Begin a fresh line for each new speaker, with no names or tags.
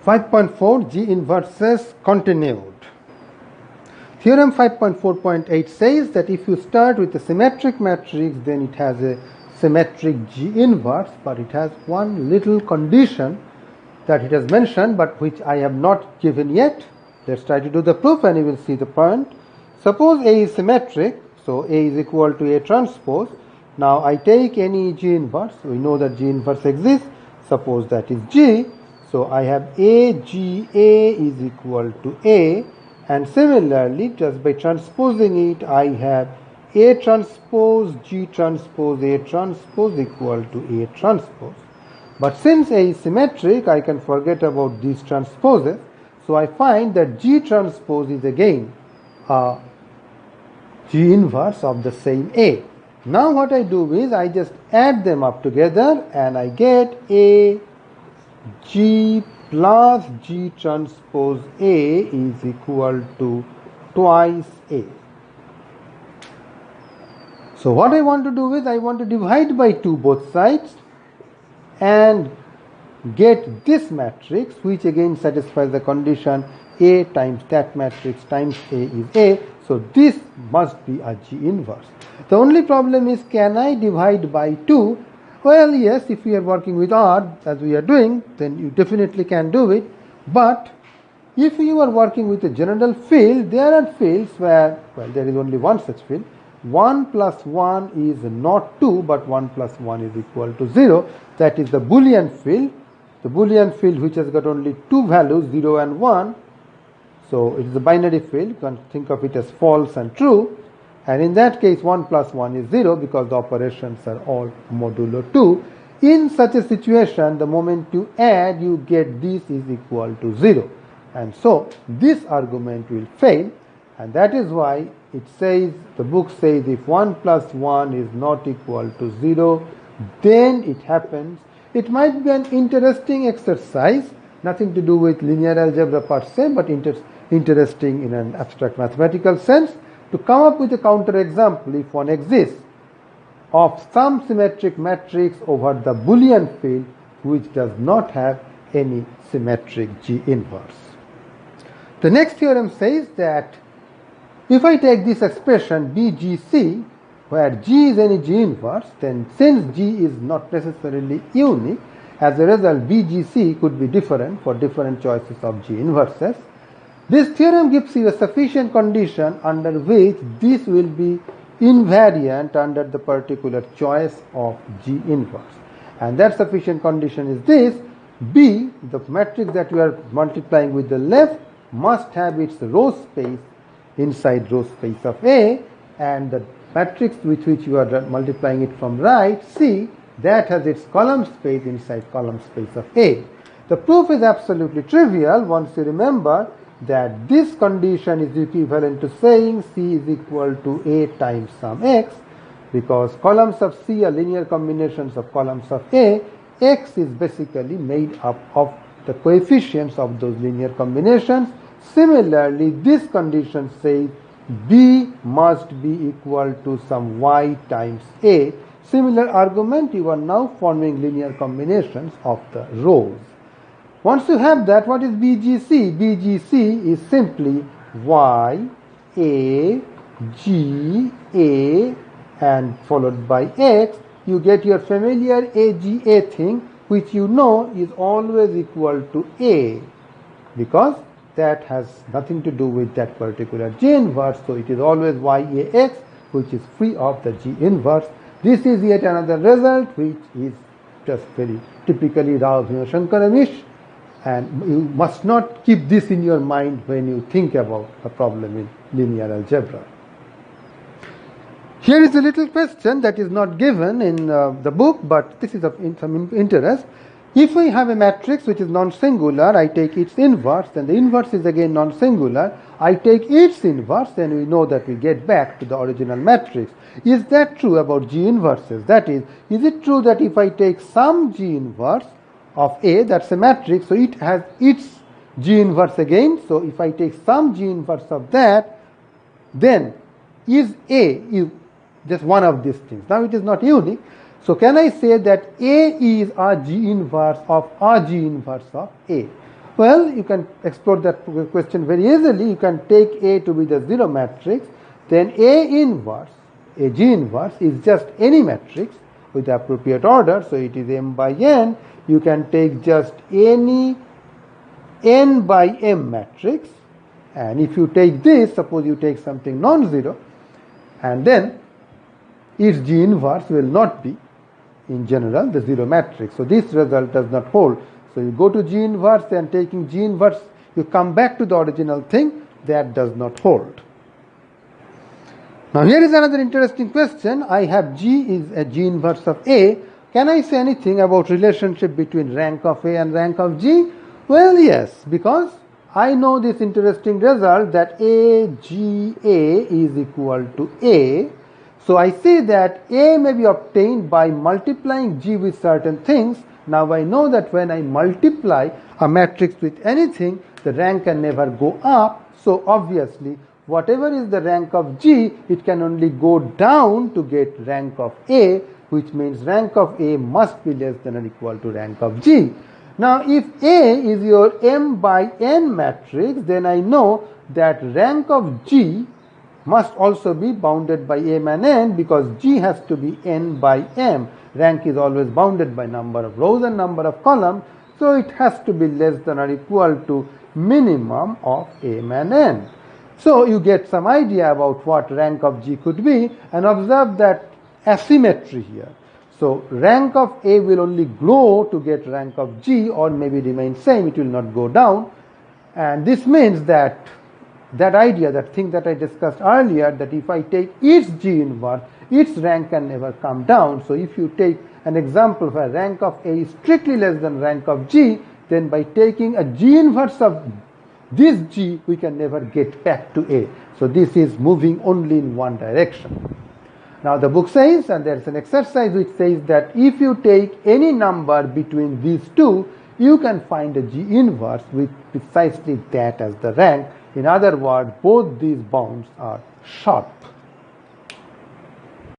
5.4 G inverses continued. Theorem 5.4.8 says that if you start with a symmetric matrix, then it has a symmetric G inverse, but it has one little condition that it has mentioned but which I have not given yet. Let's try to do the proof and you will see the point. Suppose A is symmetric, so A is equal to A transpose. Now I take any G inverse, we know that G inverse exists, suppose that is G. So I have A G A is equal to A, and similarly just by transposing it I have A transpose G transpose A transpose equal to A transpose. But since A is symmetric, I can forget about these transposes. So I find that G transpose is again a G inverse of the same A. Now what I do is I just add them up together and I get A G plus G transpose A is equal to twice A. So what I want to do is I want to divide by 2 both sides and get this matrix, which again satisfies the condition A times that matrix times A is A. So this must be a G inverse. The only problem is, can I divide by 2? Well, yes, if we are working with odd as we are doing, then you definitely can do it. But if you are working with a general field, there are fields where, well, there is only one such field. 1 plus 1 is not 2, but 1 plus 1 is equal to 0. That is the Boolean field. The Boolean field which has got only 2 values, 0 and 1. So it is a binary field. You can think of it as false and true. And in that case 1 plus 1 is 0 because the operations are all modulo 2. In such a situation, the moment you add, you get this is equal to 0. And so this argument will fail. And that is why it says, the book says, if 1 plus 1 is not equal to 0, then it happens. It might be an interesting exercise, nothing to do with linear algebra per se, but interesting in an abstract mathematical sense, to come up with a counterexample if one exists of some symmetric matrix over the Boolean field which does not have any symmetric G inverse. The next theorem says that if I take this expression BGC, where G is any G inverse, then since G is not necessarily unique, as a result BGC could be different for different choices of G inverses. This theorem gives you a sufficient condition under which this will be invariant under the particular choice of G inverse. And that sufficient condition is this: B, the matrix that you are multiplying with the left, must have its row space inside row space of A, and the matrix with which you are multiplying it from right, C, that has its column space inside column space of A. The proof is absolutely trivial once you remember that this condition is equivalent to saying C is equal to A times some X, because columns of C are linear combinations of columns of A. X is basically made up of the coefficients of those linear combinations. Similarly, this condition says B must be equal to some Y times A. Similar argument, you are now forming linear combinations of the rows. Once you have that, what is BGC? BGC is simply Y, A, G, A, and followed by X. You get your familiar AGA thing, which you know is always equal to A, because that has nothing to do with that particular G inverse. So it is always YAX, which is free of the G inverse. This is yet another result which is just very typically Rao Bhim Shankaramish, and you must not keep this in your mind when you think about a problem in linear algebra. Here is a little question that is not given in the book, but this is of some interest. If we have a matrix which is non-singular, I take its inverse, then the inverse is again non-singular. I take its inverse, then we know that we get back to the original matrix. Is that true about G inverses? That is it true that if I take some G inverse of A, that's a matrix, so it has its G inverse again. So if I take some G inverse of that, then is A is just one of these things. Now it is not unique. So can I say that A is a G inverse of a G inverse of A? Well, you can explore that question very easily. You can take A to be the 0 matrix, then A inverse, a G inverse is just any matrix with the appropriate order, so it is M by N. You can take just any N by M matrix, and if you take this, suppose you take something non-zero, and then its G inverse will not be, in general, the 0 matrix. So this result does not hold. So you go to G inverse, and taking G inverse, you come back to the original thing, that does not hold. Now here is another interesting question. I have G is a G inverse of A. Can I say anything about relationship between rank of A and rank of G? Well, yes, because I know this interesting result that AGA is equal to A. So I say that A may be obtained by multiplying G with certain things. Now I know that when I multiply a matrix with anything, the rank can never go up. So obviously, whatever is the rank of G, it can only go down to get rank of A, which means rank of A must be less than or equal to rank of G. Now if A is your M by N matrix, then I know that rank of G must also be bounded by M and N, because G has to be N by M. Rank is always bounded by number of rows and number of columns, so it has to be less than or equal to minimum of M and N. So you get some idea about what rank of G could be, and observe that asymmetry here. So rank of A will only grow to get rank of G, or maybe remain same, it will not go down. And this means that idea, that thing that I discussed earlier, that if I take its G inverse, its rank can never come down. So if you take an example where rank of A is strictly less than rank of G, then by taking a G inverse of this G, we can never get back to A. So this is moving only in one direction. Now the book says, and there is an exercise which says that if you take any number between these two, you can find a G inverse with precisely that as the rank. In other words, both these bounds are sharp.